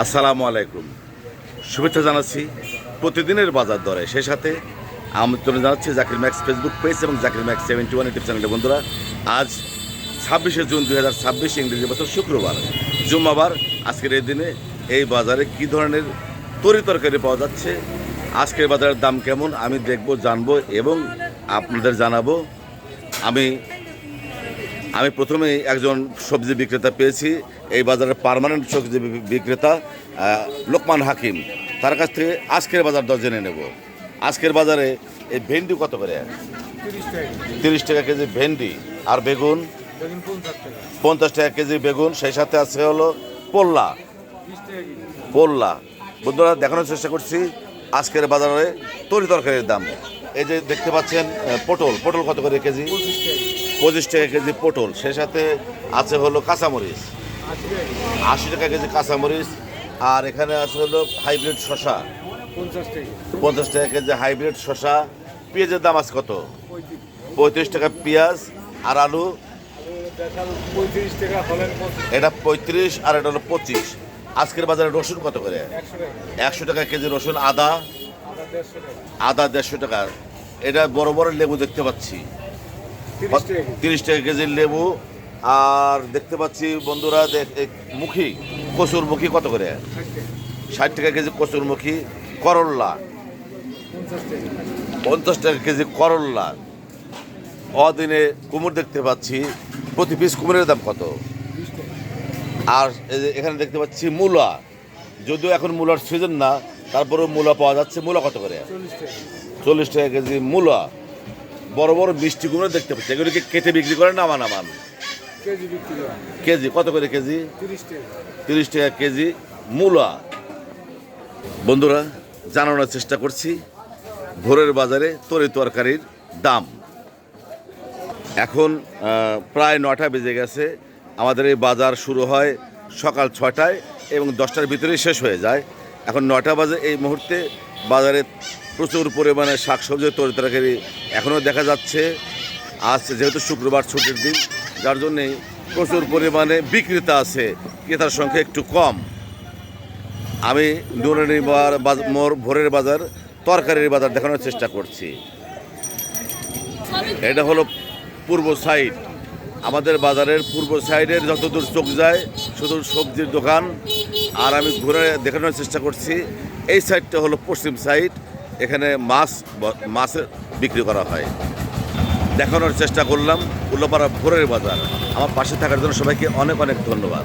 আসসালামু আলাইকুম। শুভেচ্ছা জানাচ্ছি প্রতিদিনের বাজার দরে, সেই সাথে আমন্ত্রণ জানাচ্ছি জাকির ম্যাক্স ফেসবুক পেজ এবং জাকির ম্যাক্স 71 ইউটিউব চ্যানেলের বন্ধুরা। আজ 26শে জুন 2026 ইংরেজি বছর শুক্রবার, জুম্মাবার। আজকের এই দিনে এই বাজারে কী ধরনের তরিতরকারি পাওয়া যাচ্ছে, আজকের বাজারের দাম কেমন, আমি দেখব, জানবো এবং আপনাদের জানাবো। আমি প্রথমেই একজন সবজি বিক্রেতা পেয়েছি, এই বাজারের পার্মানেন্ট সবজি বিক্রেতা লোকমান হাকিম। তার কাছ থেকে আজকের বাজার দর জেনে নেব। আজকের বাজারে এই ভেন্ডি কত করে? 30 টাকা কেজি ভেন্ডি। আর বেগুন 50 টাকা কেজি বেগুন। সেই সাথে আছে হলো পোল্লা। বন্ধুরা, দেখানোর চেষ্টা করছি আজকের বাজারে তরি তরকারির দাম। এই যে দেখতে পাচ্ছেন পটল কত করে কেজি? 25 টাকা কেজি পটল। সেই সাথে আছে হলো কাঁচামরিচ, 80 টাকা কেজি কাঁচামরিচ। আর এখানে আছে হলো হাইব্রিড শশা, 50 টাকা কেজি হাইব্রিড শশা। পেঁয়াজের দাম আছে কত? 35 টাকা পেঁয়াজ। আর আলু? এটা 35 আর এটা হলো 25। আজকের বাজারে রসুন কত করে? 100 টাকা কেজি রসুন। আদা 150 টাকা। এটা বড় বড় লেবু দেখতে পাচ্ছি, 30 টাকা কেজির লেবু। আর দেখতে পাচ্ছি বন্ধুরা কচুর মুখী কত করে? 60 টাকা কেজি কচুর মুখী। করল্লা 50 টাকা কেজি করল্লা। অদিনে কুমড় দেখতে পাচ্ছি, প্রতি পিস কুমড়ের দাম কত? আর এখানে দেখতে পাচ্ছি মূলা, যদিও এখন মূলার সিজন না, তারপরেও মূলা পাওয়া যাচ্ছে। মূলা কত করে? 40 টাকা কেজি মূলা। বড় বড় মিষ্টি কুমড়ো দেখতে পাচ্ছি, এগুলিকে কেটে বিক্রি করে নামান কেজি কত করে কেজি? 30 টাকা কেজি মূলা। বন্ধুরা, জানানোর চেষ্টা করছি ভোরের বাজারে তরি তরকারির দাম। এখন প্রায় 9টা বেজে গেছে। আমাদের এই বাজার শুরু হয় সকাল 6টায় এবং 10টার ভিতরেই শেষ হয়ে যায়। এখন 9টা বাজে। এই মুহূর্তে বাজারে প্রচুর পরিমাণে শাকসবজি তরি তরকারি এখনও দেখা যাচ্ছে। আজ যেহেতু শুক্রবার ছুটির দিন, যার জন্যে প্রচুর পরিমাণে বিক্রেতা আছে, ক্রেতার সংখ্যা একটু কম। আমি নুরানি মোড় ভোরের বাজার, তরকারির বাজার দেখানোর চেষ্টা করছি। এটা হলো পূর্ব সাইড। আমাদের বাজারের পূর্ব সাইডের যতদূর চোখ যায় শুধু সবজির দোকান। আর আমি ঘুরে দেখানোর চেষ্টা করছি এই সাইডটা হলো পশ্চিম সাইড, এখানে মাছের বিক্রি করা হয়। দেখানোর চেষ্টা করলাম উল্লাপাড়া ভোরের বাজার। আমার পাশে থাকার জন্য সবাইকে অনেক অনেক ধন্যবাদ।